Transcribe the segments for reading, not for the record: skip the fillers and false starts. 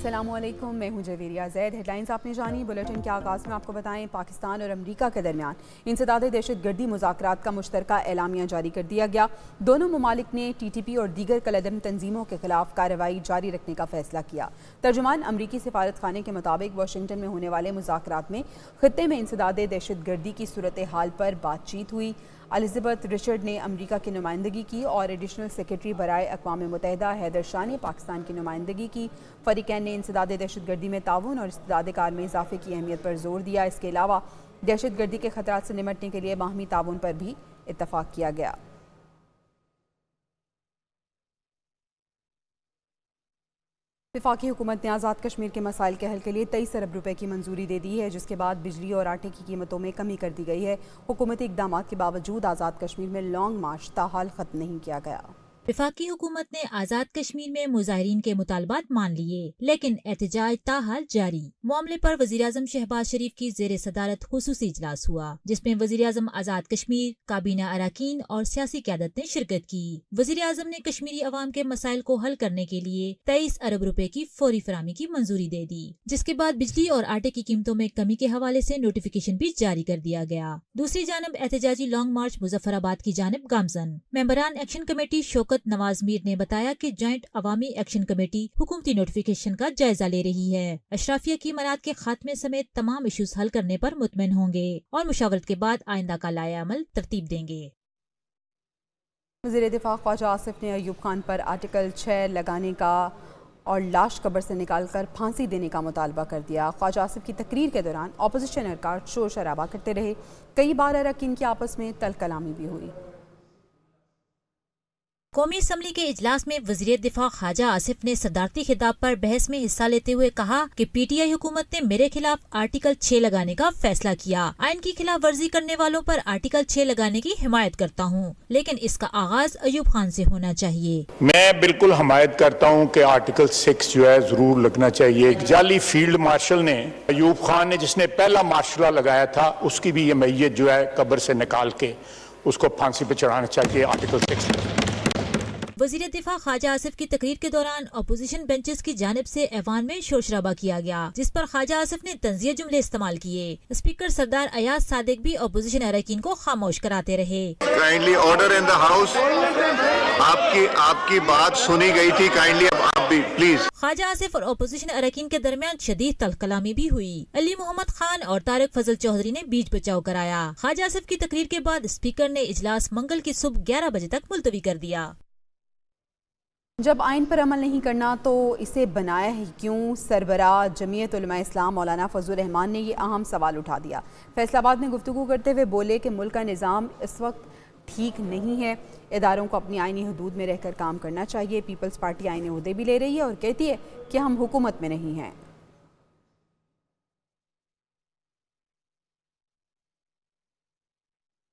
अस्सलामुअलैकुम, मैं हूं जवेरिया ज़ैद। हेडलाइंस आपने जानी। बुलेटिन के आगाज़ में आपको बताएं, पाकिस्तान और अमरीका के दरमियान इंसदाद दहशतगर्दी मुज़ाकरात का मुश्तरका एलामिया जारी कर दिया गया। दोनों ममालिक ने TTP और दीगर कलअदम तंजीमों के खिलाफ कार्रवाई जारी रखने का फैसला किया। तर्जुमान अमरीकी सिफारत खाने के मुताबिक वाशिंगटन में होने वाले मुज़ाकरात में खित्ते में इंसदाद दहशतगर्दी की सूरत हाल पर बातचीत हुई। एलिज़ाबेथ रिचर्ड ने अमरीका की नुमाइंदगी की और एडिशनल सेक्रेटरी बराए अक़वाम मुत्तहिदा हैदर शाह ने पाकिस्तान की नुमाइंदगी की। फ़रीक़ैन ने इंसदाद दहशतगर्दी में ताउन और इस्तिदाद कार में इजाफे की अहमियत पर जोर दिया। इसके अलावा दहशतगर्दी के खतरात से निमटने के लिए बाहमी ताउन पर भी इत्तफ़ाक़ किया गया। वफाकी हुकूमत ने आज़ाद कश्मीर के मसाइल के हल के लिए 23 अरब रुपए की मंजूरी दे दी है, जिसके बाद बिजली और आटे की कीमतों में कमी कर दी गई है। हुकूमती इक़दाम के बावजूद आज़ाद कश्मीर में लॉन्ग मार्च ताहाल ख़त्म नहीं किया गया। वफाकी हुकूमत ने आज़ाद कश्मीर में मुजाहिरीन के मुतालबात मान लिए, लेकिन एहतजाज ताहाल जारी। मामले पर वज़ीर-ए-आज़म शहबाज शरीफ की ज़ेर सदारत खुसूसी इजलास हुआ, जिसमें वज़ीर-ए-आज़म आज़ाद कश्मीर, काबीना अरकान और सियासी क़यादत ने शिरकत की। वज़ीर-ए-आज़म ने कश्मीरी अवाम के मसाइल को हल करने के लिए 23 अरब रुपए की फौरी फराहमी की मंजूरी दे दी, जिसके बाद बिजली और आटे की कीमतों में कमी के हवाले से नोटिफिकेशन भी जारी कर दिया गया। दूसरी जानब एहतजाजी लॉन्ग मार्च मुजफ्फराबाद की जानब गामजन। मेंबरान एक्शन कमेटी शौकत नवाज मीर ने बताया कि जॉइंट अवामी एक्शन कमेटी हुकूमती नोटिफिकेशन का जायजा ले रही है। अशराफिया की मनात के खात्मे समेत तमाम इशूज हल करने पर मुतमईन होंगे और मुशावरत के बाद आइंदा का लाया अमल तरतीब देंगे। वज़ीर दिफा ख्वाजा आसिफ ने अयूब खान पर आर्टिकल 6 लगाने का और लाश कब्र से निकालकर फांसी देने का मुतालबा कर दिया। ख्वाजा आसिफ की तकरीर के दौरान अपोजिशन अरकान शोर शराबा करते रहे। कई बार अरकान की आपस में तल कलामी भी हुई। कौमी असम्बली के इजलास में वज़ीर दिफा ख्वाजा आसिफ ने सदारती खिताब पर बहस में हिस्सा लेते हुए कहा कि PTI हुकूमत ने मेरे खिलाफ आर्टिकल 6 लगाने का फैसला किया। आइन की खिलाफ वर्जी करने वालों पर आर्टिकल 6 लगाने की हिमायत करता हूँ, लेकिन इसका आगाज अयूब खान से होना चाहिए। मैं बिल्कुल हिमायत करता हूँ कि आर्टिकल 6 जो है जरूर लगना चाहिए। एक जाली फील्ड मार्शल ने, अयूब खान ने, जिसने पहला मार्शला लगाया था, उसकी भी ये मैयत जो है कब्र से निकाल के उसको फांसी पे चढ़ाना चाहिए। आर्टिकल 6 वज़ीर दिफा ख्वाजा आसिफ की तकरीर के दौरान अपोजिशन बेंचेस की जानिब से ऐवान में शोर शराबा किया गया, जिस पर ख्वाजा आसिफ ने तंज़िया जुमले इस्तेमाल किए। स्पीकर सरदार अयाज सादिक भी अपोजिशन अरकान को खामोश कराते रहे। Kindly order in the house. आपकी बात सुनी गई थी, काइंडली अब आप भी प्लीज। ख्वाजा आसिफ और अपोजिशन अरकान के दरमियान शदीद तलकलामी भी हुई। अली मोहम्मद खान और तारिक फजल चौधरी ने बीच बचाव कराया। ख्वाजा आसिफ की तकरीर के बाद स्पीकर ने इजलास मंगल की सुबह 11 बजे तक मुलतवी कर दिया। जब आइन पर अमल नहीं करना तो इसे बनाया ही क्यों? सरबराह जमीयत उलमा इस्लाम मौलाना फजलुर रहमान ने ये अहम सवाल उठा दिया। फैसलाबाद में गुफ्तगू करते हुए बोले कि मुल्क का निज़ाम इस वक्त ठीक नहीं है। इदारों को अपनी आइनी हदूद में रहकर काम करना चाहिए। पीपल्स पार्टी आइनी ओहदे भी ले रही है और कहती है कि हम हुकूमत में नहीं हैं।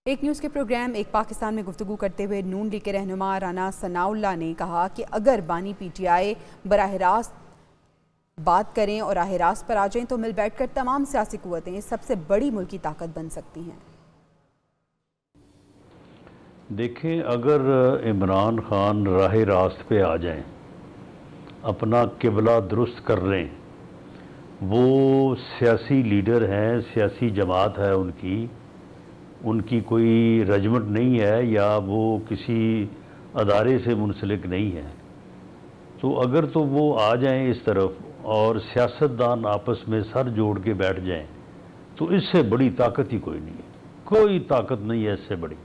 एक न्यूज़ के प्रोग्राम एक पाकिस्तान में गुफ्तगू करते हुए नून लीग के रहनुमा राना सनाउल्लाह ने कहा कि अगर बानी PTI बराह रास्त बात करें और राह रास्त पर आ जाएं तो मिल बैठकर तमाम सियासी कुव्वतें सबसे बड़ी मुल्की ताकत बन सकती हैं। देखें, अगर इमरान खान राह रास्त पे आ जाएं, अपना किबला दुरुस्त कर लें, वो सियासी लीडर हैं, सियासी जमात है उनकी कोई रजमत नहीं है या वो किसी अदारे से मुंसलिक नहीं है, तो अगर तो वो आ जाएं इस तरफ और सियासतदान आपस में सर जोड़ के बैठ जाएं, तो इससे बड़ी ताकत ही कोई नहीं है। कोई ताकत नहीं है इससे बड़ी,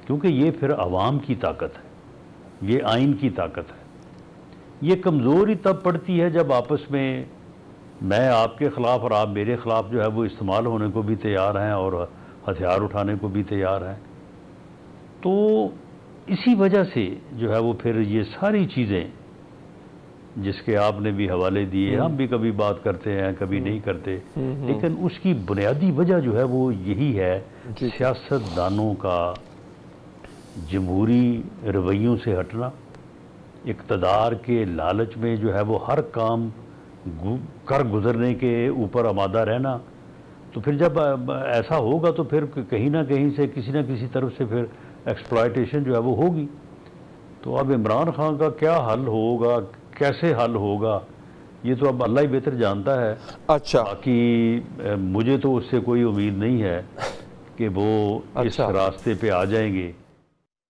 क्योंकि ये फिर अवाम की ताकत है, ये आइन की ताकत है। ये कमज़ोरी तब पड़ती है जब आपस में मैं आपके ख़िलाफ़ और आप मेरे ख़िलाफ़ जो है वो इस्तेमाल होने को भी तैयार हैं और हथियार उठाने को भी तैयार हैं। तो इसी वजह से जो है वो फिर ये सारी चीज़ें जिसके आपने भी हवाले दिए, हम भी कभी बात करते हैं कभी नहीं करते, लेकिन उसकी बुनियादी वजह जो है वो यही है, सियासतदानों का जमहूरी रवैयों से हटना, इक़्तिदार के लालच में जो है वो हर काम कर गुजरने के ऊपर आमादा रहना। तो फिर जब ऐसा होगा तो फिर कहीं ना कहीं से किसी ना किसी तरफ से फिर एक्सप्लॉयटेशन जो है वो होगी। तो अब इमरान खान का क्या हल होगा, कैसे हल होगा, ये तो अब अल्लाह ही बेहतर जानता है। अच्छा, बाकी मुझे तो उससे कोई उम्मीद नहीं है कि वो इस रास्ते पे आ जाएंगे।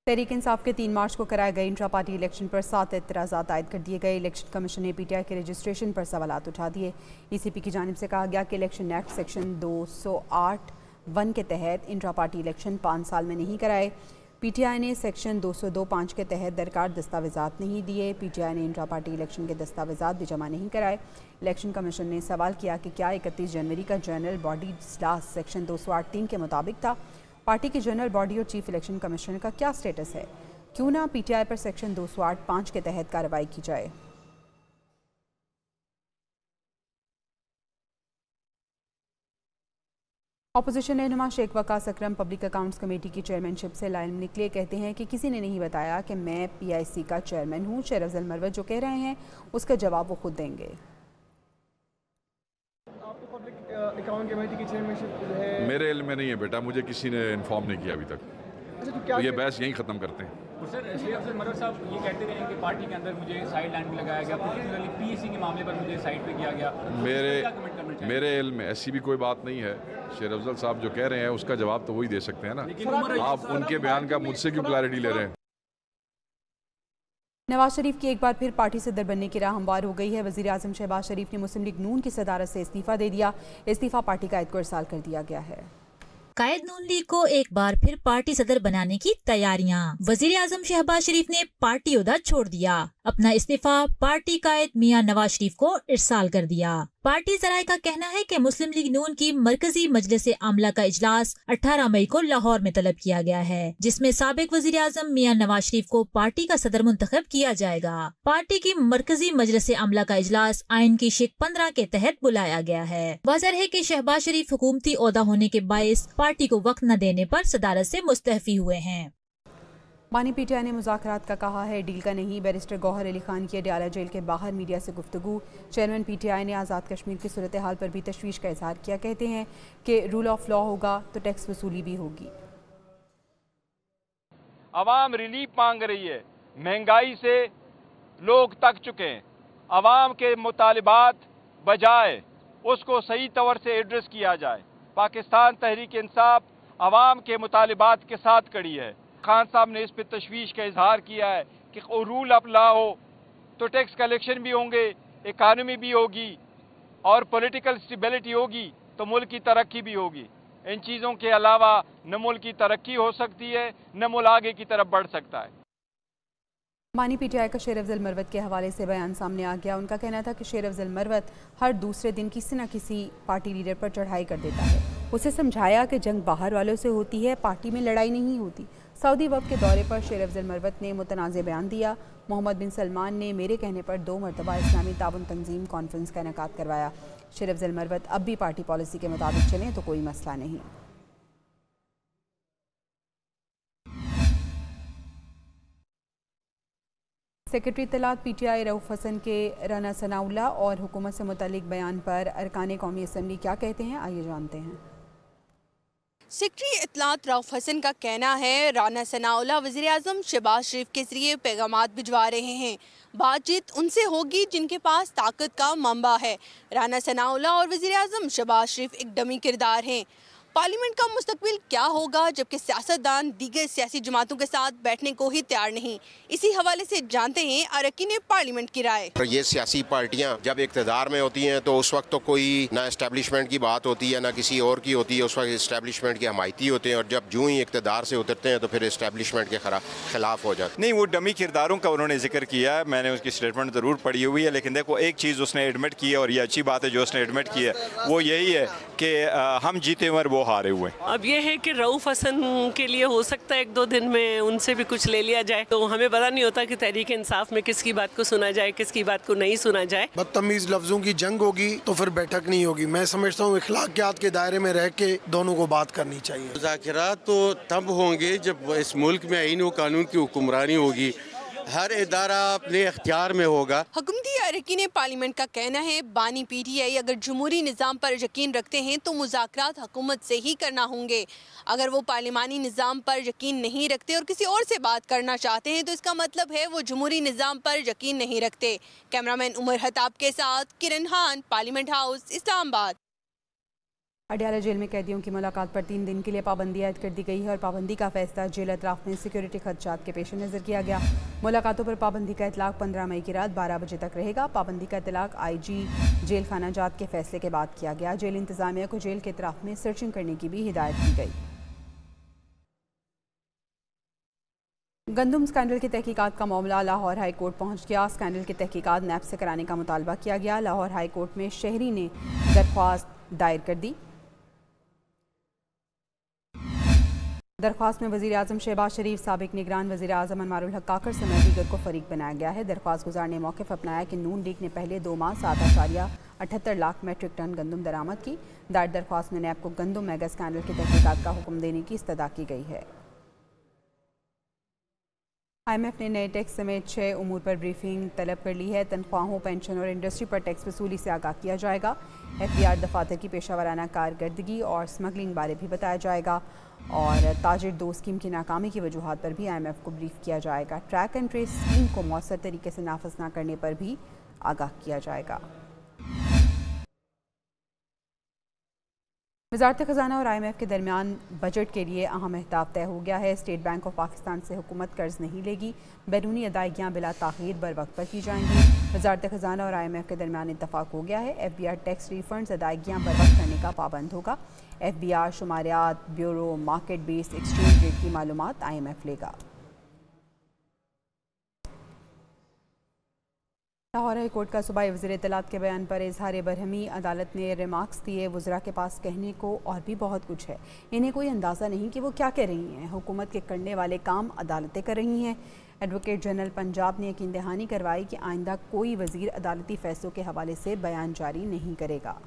तहरीक इंसाफ के 3 मार्च को कराए गए इंट्रा पार्टी इलेक्शन पर 7 एतराज़ात आयद कर दिए गए। इलेक्शन कमीशन ने PTI के रजिस्ट्रेशन पर सवालात उठा दिए। ECP की जानिब से कहा गया कि इलेक्शन एक्ट सेक्शन 208(1) के तहत इंट्रा पार्टी इलेक्शन 5 साल में नहीं कराए। PTI ने सेक्शन 202(5) के तहत दरकार दस्तावेजात नहीं दिए। PTI ने इंट्रा पार्टी इलेक्शन के दस्तावेजात भी जमा नहीं कराए। इलेक्शन कमीशन ने सवाल किया कि क्या 31 जनवरी का जनरल बॉडी इजलास सेक्शन 208(3) के मुताबिक था। पार्टी की जनरल बॉडी और चीफ इलेक्शन कमिश्नर का क्या स्टेटस है? क्यों ना PTI पर सेक्शन 208(5) के तहत कार्रवाई की जाए। अपोजिशन रहनुमा शेख वकास अकरम पब्लिक अकाउंट्स कमेटी की चेयरमैनशिप से लाइन निकले। कहते हैं कि किसी ने नहीं बताया कि मैं PIC का चेयरमैन हूँ। शेर अफजल मरवत जो कह रहे हैं उसका जवाब वो खुद देंगे। आपको पब्लिक अकाउंट कमेटी की चेयरमैनशिप है? मेरे इल्म में नहीं है बेटा, मुझे किसी ने इन्फॉर्म नहीं किया अभी तक। अच्छा, तो क्या ये बहस यहीं ख़त्म करते हैं। सर, शेर अफजल मरवत साहब ये कहते रहे कि पार्टी के अंदर मुझे साइड लाइन भी लगाया गया, पर्टिकुलरली PIC के मामले पर मुझे साइड पे किया गया। मेरे इल्म में ऐसी भी कोई बात नहीं है। शेर अफजल साहब जो कह रहे हैं उसका जवाब तो वही दे सकते हैं ना। आप उनके बयान का मुझसे क्यों क्लैरिटी ले रहे हैं? नवाज शरीफ की एक बार फिर पार्टी से दर बनने की राह हमवार हो गई है। वज़ीर आज़म शहबाज शरीफ ने मुस्लिम लीग नून की सदारत से इस्तीफ़ा दे दिया। इस्तीफ़ा पार्टी कायद को इरसाल कर दिया गया है। कायद नून लीग को एक बार फिर पार्टी सदर बनाने की तैयारियां। वजीर आजम शहबाज शरीफ ने पार्टी ओहदा छोड़ दिया। अपना इस्तीफा पार्टी कायद मियां नवाज शरीफ को इरसाल कर दिया। पार्टी जराये का कहना है कि मुस्लिम लीग नून की मरकजी मजलिस आमला का इजलास 18 मई को लाहौर में तलब किया गया है, जिसमें साबिक वजीर आजम मियां नवाज शरीफ को पार्टी का सदर मुंतखब किया जाएगा। पार्टी की मरकजी मजलिस आमला का इजलास आइन की शिक 15 के तहत बुलाया गया है। वाज़ेह है कि शहबाज शरीफ हुकूमती ओहदा होने के बायस पार्टी को वक्त न देने पर सदारत से मुस्तहफी हुए हैं। बानी PTI ने मुज़ाकरात का कहा है, डील का नहीं। बैरिस्टर गौहर अली खान की अडयाला जेल के बाहर मीडिया से गुफ्तगू। चेयरमैन PTI ने आज़ाद कश्मीर की सूरत हाल पर भी तशवीश का इजहार किया। कहते हैं कि रूल ऑफ लॉ होगा तो टैक्स वसूली भी होगी। अवाम रिलीफ मांग रही है, महंगाई से लोग तक चुके हैं। अवाम के मुतालिबात बजाय उसको सही तौर से एड्रेस किया जाए। पाकिस्तान तहरीक इंसाफ अवाम के मुतालिबात के साथ खड़ी है। खान साहब ने इस पर तशवीश का इजहार किया है कि रूल ऑफ लॉ हो तो टैक्स कलेक्शन भी होंगे, इकानमी भी होगी और पॉलिटिकल स्टेबिलिटी होगी तो मुल्क की तरक्की भी होगी। इन चीज़ों के अलावा न मुल्क की तरक्की हो सकती है न मुल्क आगे की तरफ बढ़ सकता है। बानी PTI का शेर अफजल मरवत के हवाले से बयान सामने आ गया। उनका कहना था कि शेर अफजल मरवत हर दूसरे दिन किसी न किसी पार्टी लीडर पर चढ़ाई कर देता है। उसे समझाया कि जंग बाहर वालों से होती है, पार्टी में लड़ाई नहीं होती। सऊदी वक्त के दौरे पर शेर अफजल मरवत ने मुतनाज़ बयान दिया। मोहम्मद बिन सलमान ने मेरे कहने पर 2 मरतबा इस्लामी ताउन तंजीम कॉन्फ्रेंस का इनेकाद करवाया। शेर अफजल मरवत अब भी पार्टी पॉलिसी के मुताबिक चलें तो कोई मसला नहीं। सेक्रेटरी इत्तलात PTI रऊफ हसन के राना सनाउल्लाह और हुकूमत से मुतालिक बयान पर अरकान कौमी असम्बली क्या कहते हैं, आइए जानते हैं। सेक्रेटरी इत्तलात रऊफ हसन का कहना है राना सनाउल्लाह वज़ीर आज़म शहबाज शरीफ के ज़रिए पैगामात भिजवा रहे हैं। बातचीत उनसे होगी जिनके पास ताकत का मंबा है। राना सनाउल्लाह और वज़ीर आज़म शहबाज शरीफ एक डमी किरदार हैं। पार्लियामेंट का मुस्तकबिल क्या होगा जबकि सियासतदान दीगर सियासी जमातों के साथ बैठने को ही तैयार नहीं। इसी हवाले से जानते हैं अरकान पार्लियामेंट की राय। तो ये सियासी पार्टियां जब इक़्तिदार में होती हैं तो उस वक्त तो कोई ना इस्टेब्लिशमेंट की बात होती है ना किसी और की होती है, उस वक्त इस्टेब्लिशमेंट के हमायती होते हैं और जब जूँ ही इक़्तिदार से उतरते हैं तो फिर इस्टेब्लिशमेंट के खिलाफ हो जाते। नहीं, वो डमी किरदारों का उन्होंने जिक्र किया है, मैंने उसकी स्टेटमेंट ज़रूर पढ़ी हुई है, लेकिन देखो एक चीज़ उसने एडमिट की है और ये अच्छी बात है जो उसने एडमिट की है, वो यही है कि हम जीते हुए वो हारे हुए। अब ये है कि रऊफ हसन के लिए हो सकता है 1-2 दिन में उनसे भी कुछ ले लिया जाए, तो हमें पता नहीं होता कि तहरीक इंसाफ में किसकी बात को सुना जाए किसकी बात को नहीं सुना जाए। बदतमीज लफ्जों की जंग होगी तो फिर बैठक नहीं होगी। मैं समझता हूँ अखलाकियात के दायरे में रह के दोनों को बात करनी चाहिए। मुज़ाकरात तो तब होंगे जब इस मुल्क में आईन व कानून की हुक्मरानी होगी। हर इदारा अपने इख्तियार में होगा। हुकूमती अरकान पार्लियामेंट का कहना है बानी PTI अगर जमहूरी निज़ाम पर यकीन रखते हैं तो मुज़ाकरात हुकूमत से ही करना होंगे। अगर वो पार्लिमानी निज़ाम पर यकीन नहीं रखते और किसी और से बात करना चाहते हैं तो इसका मतलब है वो जमहूरी निज़ाम पर यकीन नहीं रखते। कैमरामैन उमर हताब के साथ Kiran Khan, parliament house, Islamabad. Adiala jail में कैदियों की मुलाकात पर 3 दिन के लिए पाबंदी आयद कर दी गई है और पाबंदी का फैसला जेल अतराफ में सिक्योरिटी खदशात के पेश नज़र किया गया। मुलाकातों पर पाबंदी का इतलाक 15 मई की रात 12 बजे तक रहेगा। पाबंदी का इतलाक IG जेल खाना जात के फैसले के बाद किया गया। जेल इंतजामिया को जेल के अतराफ में सर्चिंग करने की भी हिदायत की गई। गंदम स्कैंडल की तहकीकात का मामला लाहौर हाई कोर्ट पहुंच गया। स्कैंडल की तहकीकात NAB से कराने का मुतालबा किया गया। लाहौर हाई कोर्ट में शहरी ने दरख्वास्त दायर कर दी। दरख्वास्त में वज़ीर आज़म शहबाज शरीफ, साबिक निगरान वज़ीर आज़म अनवारुल हक काकर समेत दीगर को फरीक बनाया गया है। दरख्वास्त गुजार ने मौक़िफ़ अपनाया कि नून लीग ने पहले 2 माह 7.78 लाख मेट्रिक टन गंदम दरामद की। दायर दरख्वास्त में NAB को गंदम मेगा स्कैंडल की तहकीकात का हुक्म देने की इस्तदा की गई है। IMF ने नए टैक्स समेत 6 उमूर पर ब्रीफिंग तलब कर ली है। तनख्वाहों, पेंशन और इंडस्ट्री पर टैक्स वसूली से आगाह किया जाएगा। FBR दफातर की पेशावराना कारकर्दगी और स्मगलिंग बारे भी बताया जाएगा और ताजिर 2 स्कीम की नाकामी की वजूहात पर भी IMF को ब्रीफ किया जाएगा। ट्रैक एंड ट्रेस स्कीम को मौसर तरीके से नाफज न करने पर भी आगाह किया जाएगा। वज़ारत ख़ज़ाना और IMF के दरमियान बजट के लिए अहम अहदाफ तय हो गया है। स्टेट बैंक ऑफ पाकिस्तान से हुकूमत कर्ज नहीं लेगी। बैरूनी अदायगियाँ बिला ताख़ीर बर वक्त पर की जाएंगी। वज़ारत ख़ज़ाना और IMF के दरमियान इत्तफ़ाक़ हो गया है। FBR टैक्स रिफंड्स अदायगियाँ बर वक्त करने का पाबंद होगा। FBR शुमारियात bureau market based exchange rate की मालूमात IMF लेगा। लाहौर हाई कोर्ट का सूबाई वज़ीर इत्तलात के बयान पर इजहार बरहमी। अदालत ने रिमार्क्स दिए, वज़रा के पास कहने को और भी बहुत कुछ है, इन्हें कोई अंदाज़ा नहीं कि वो क्या कह रही हैं। हुकूमत के करने वाले काम अदालतें कर रही हैं। एडवोकेट जनरल पंजाब ने यकीन दहानी करवाई कि आइंदा कोई वज़ीर अदालती फैसलों के हवाले से बयान जारी नहीं करेगा।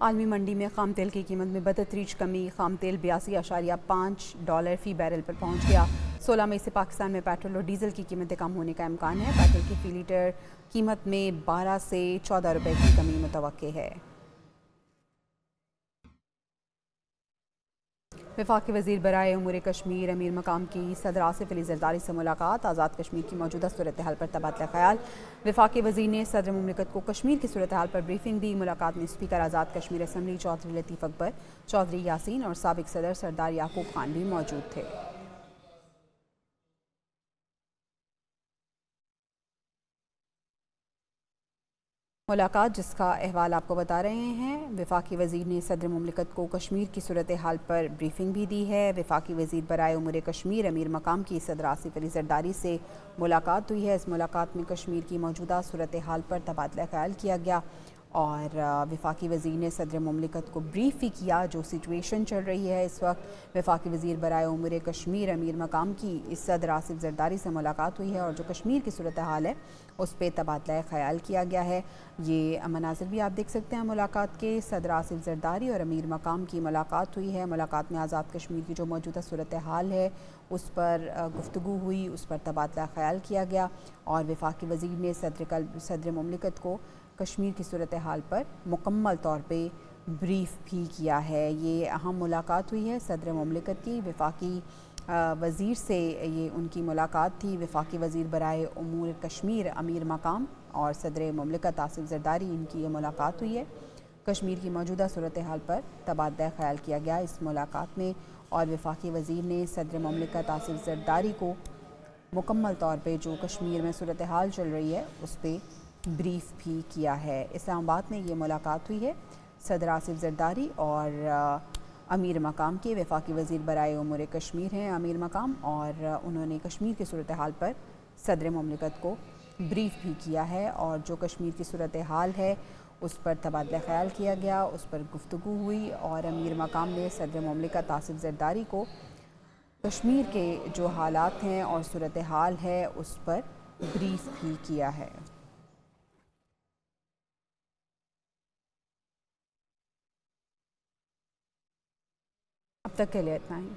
आलमी मंडी में खाम तेल की कीमत में बतदरीज कमी। खाम तेल $82.5 फ़ी बैरल पर पहुंच गया। 16 मई से पाकिस्तान में पेट्रोल और डीजल की कीमतें कम होने का इम्कान है। पेट्रोल की फ़ी लीटर कीमत में 12 से 14 रुपए की कमी मुतवक्के है। वफाकी वज़ीर बराए उमूर कश्मीर अमीर मकाम की सदर आसिफ अली जरदारी से मुलाकात। आज़ाद कश्मीर की मौजूदा सूरत हाल पर तबादला ख्याल। वफाकी वज़ीर ने सदर मुमलिकत को कश्मीर की सूरत हाल पर ब्रीफिंग दी। मुलाकात में स्पीकर आज़ाद कश्मीर असम्बली चौधरी लतीफ़ अकबर, चौधरी यासीन और साबिक सदर सरदार याकूब खान भी मौजूद थे। मुलाकात जिसका अहवाल आपको बता रहे हैं। वफाकी वज़ीर ने सदर मुमलिकत को कश्मीर की सूरत हाल पर ब्रीफिंग भी दी है। वफाकी वज़ीर बराए उमूर कश्मीर अमीर मकाम की सदर आसिफ अली जरदारी से मुलाकात हुई है। इस मुलाकात में कश्मीर की मौजूदा सूरत हाल पर तबादला ख्याल किया गया और वफाकी वज़ीर ने सदर मुमलिकत को ब्रीफ भी किया जो सिचुएशन चल रही है इस वक्त। वफाकी वज़ीर बराए उमूर कश्मीर अमीर मकाम की इस सदर आसिफ जरदारी से मुलाकात हुई है और जो कश्मीर की सूरत हाल है उस पर तबादला ख्याल किया गया है। ये मनाज़िर भी आप देख सकते हैं मुलाकात के। सदर आसिफ जरदारी और अमीर मकाम की मुलाकात हुई है। मुलाकात में आज़ाद कश्मीर की जो मौजूदा सूरत हाल है उस पर गुफ्तगू हुई, उस पर तबादला ख्याल किया गया और वफाकी वज़ीर ने सदर मुमलिकत को कश्मीर की सूरत हाल पर मुकम्मल तौर पे ब्रीफ भी किया है। ये अहम मुलाकात हुई है सदर मुमलिकत की। वफाकी वज़ीर से ये उनकी मुलाकात थी। वफाकी वज़ीर बराए उमूर कश्मीर अमीर मकाम और सदर मुमलिकत आसिफ जरदारी, इनकी ये मुलाकात हुई है। कश्मीर की मौजूदा सूरत हाल पर तबादला ख्याल किया गया इस मुलाकात में और वफाकी वज़ीर ने सदर मुमलिकत आसिफ जरदारी को मुकम्मल तौर पर जो कश्मीर में सूरत हाल चल रही है उस पर ब्रीफ भी किया है। इस्लामाबाद में ये मुलाकात हुई है सदर आसिफ जरदारी और अमीर मकाम के। वफाकी वज़ीर बराए उमूर कश्मीर हैं अमीर मकाम और उन्होंने कश्मीर की सूरत हाल पर सदर मुमलिकत को ब्रीफ भी किया है और जो कश्मीर की सूरत हाल है उस पर तबादला ख्याल किया गया, उस पर गुफ्तगू हुई और अमीर मकाम ने सदर मुमलिकत आसिफ जरदारी को कश्मीर के जो हालात हैं और सूरत हाल है उस पर ब्रीफ भी किया है। अब तक के लिए इतना ही।